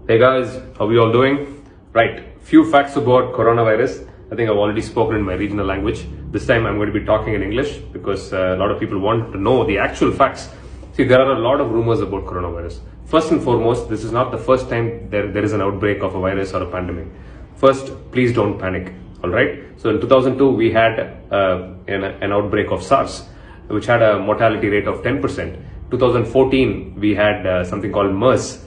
Hey guys, how are you all doing? Right, few facts about coronavirus. I think I've already spoken in my regional language. This time I'm going to be talking in English because a lot of people want to know the actual facts. See, there are a lot of rumors about coronavirus. First and foremost, this is not the first time there is an outbreak of a virus or a pandemic. First, please don't panic, alright? So in 2002, we had an outbreak of SARS, which had a mortality rate of 10%. 2014, we had something called MERS,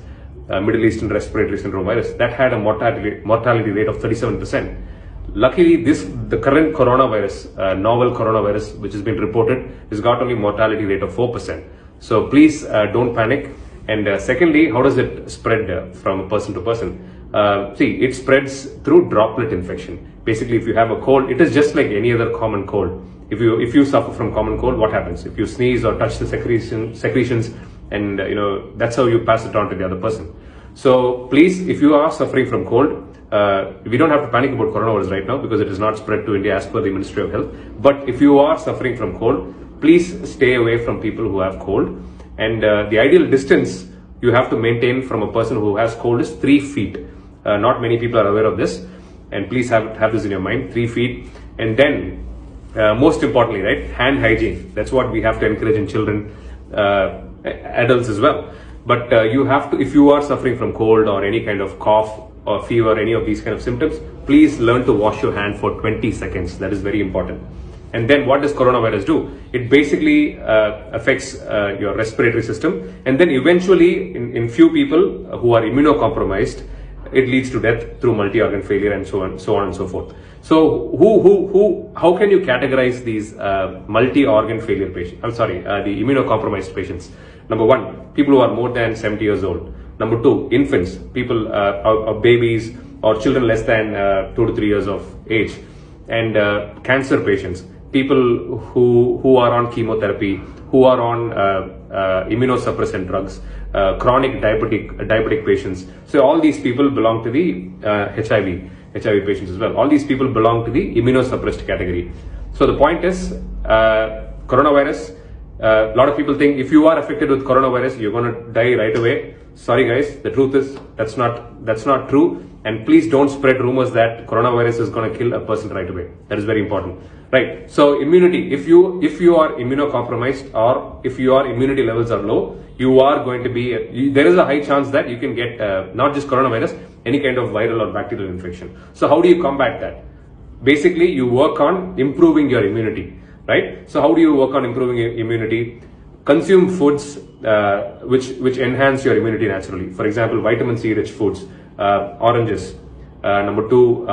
Middle Eastern Respiratory Syndrome virus, that had a mortality rate of 37%. Luckily, the current coronavirus, novel coronavirus, which has been reported, has got only mortality rate of 4%. So please don't panic. And secondly, how does it spread from person to person? See, it spreads through droplet infection. Basically, if you have a cold, it is just like any other common cold. If you suffer from common cold, what happens? If you sneeze or touch the secretions, and that's how you pass it on to the other person. So please, if you are suffering from cold, we don't have to panic about coronavirus right now because it is not spread to India as per the Ministry of Health. But if you are suffering from cold, please stay away from people who have cold. And the ideal distance you have to maintain from a person who has cold is 3 feet. Not many people are aware of this, and please have this in your mind, 3 feet. And then most importantly, right, hand hygiene. That's what we have to encourage in children, adults as well. But you have to, if you are suffering from cold or any kind of cough or fever, any of these kind of symptoms, please learn to wash your hand for 20 seconds. That is very important. And then what does coronavirus do? It basically affects your respiratory system, and then eventually in few people who are immunocompromised, it leads to death through multi-organ failure and so on and so forth. So how can you categorize these multi-organ failure patients? The immunocompromised patients. Number one, people who are more than 70 years old. Number two, infants, people, babies or children less than 2 to 3 years of age. And cancer patients, people who are on chemotherapy, who are on immunosuppressant drugs, chronic diabetic patients. So all these people belong to the HIV patients as well. All these people belong to the immunosuppressed category. So the point is, coronavirus, a lot of people think if you are affected with coronavirus, you're going to die right away. Sorry guys, the truth is that's not true. And please don't spread rumors that coronavirus is going to kill a person right away. That is very important, right? So immunity, if you are immunocompromised or if your immunity levels are low, you are going to be, there is a high chance that you can get not just coronavirus, any kind of viral or bacterial infection. So how do you combat that? Basically, you work on improving your immunity, right? So how do you work on improving your immunity? Consume foods which enhance your immunity naturally. For example, vitamin C rich foods, oranges. Number two,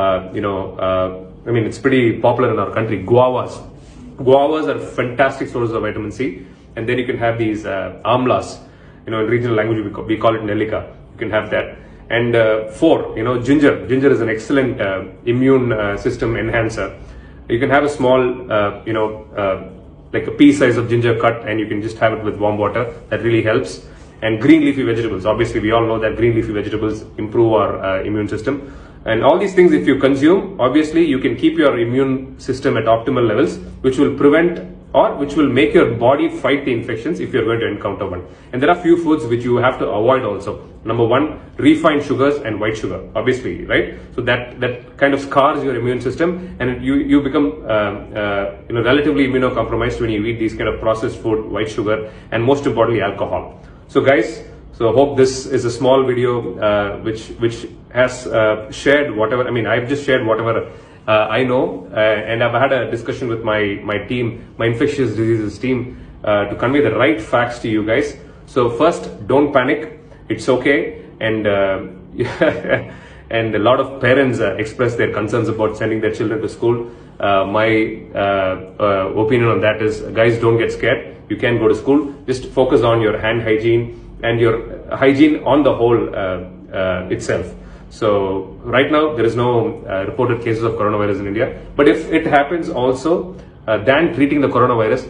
it's pretty popular in our country, guavas. Guavas are fantastic sources of vitamin C. And then you can have these amlas. In regional language we call it nellika. You can have that. And four, ginger. Ginger is an excellent immune system enhancer. You can have a small, like a pea size of ginger cut, and you can just have it with warm water. That really helps. And green leafy vegetables. Obviously, we all know that green leafy vegetables improve our immune system. And all these things, if you consume, obviously, you can keep your immune system at optimal levels, which will prevent or which will make your body fight the infections if you're going to encounter one. And there are few foods which you have to avoid also. Number one, refined sugars and white sugar, obviously, right? So that kind of scars your immune system, and you become relatively immunocompromised when you eat these kind of processed food, white sugar, and most importantly, alcohol. So guys, so I hope this is a small video which has shared whatever, I've just shared whatever I know, and I've had a discussion with my team, my infectious diseases team, to convey the right facts to you guys. So first, don't panic. It's okay. And and a lot of parents express their concerns about sending their children to school. My opinion on that is, guys, don't get scared. You can go to school. Just focus on your hand hygiene and your hygiene on the whole itself. So right now there is no reported cases of coronavirus in India. But if it happens also, than treating the coronavirus,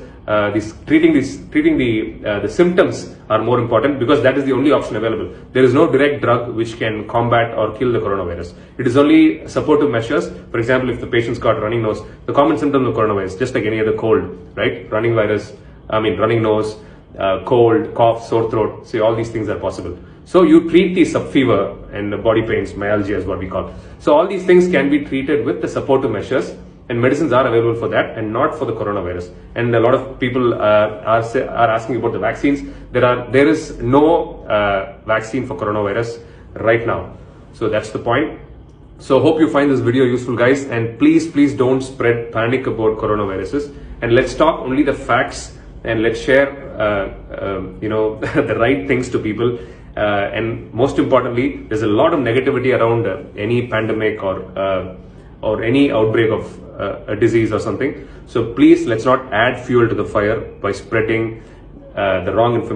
treating the symptoms are more important, because that is the only option available. There is no direct drug which can combat or kill the coronavirus. It is only supportive measures. For example, if the patient's got running nose, the common symptoms of coronavirus, just like any other cold, right? Running nose, cold, cough, sore throat. See, all these things are possible. So you treat the subfever and the body pains, myalgia is what we call. So all these things can be treated with the supportive measures, and medicines are available for that and not for the coronavirus. And a lot of people are asking about the vaccines. There is no vaccine for coronavirus right now. So that's the point. So hope you find this video useful, guys, and please don't spread panic about coronaviruses, and let's talk only the facts, and let's share the right things to people. And most importantly, there's a lot of negativity around any pandemic or any outbreak of a disease or something. So please, let's not add fuel to the fire by spreading the wrong information.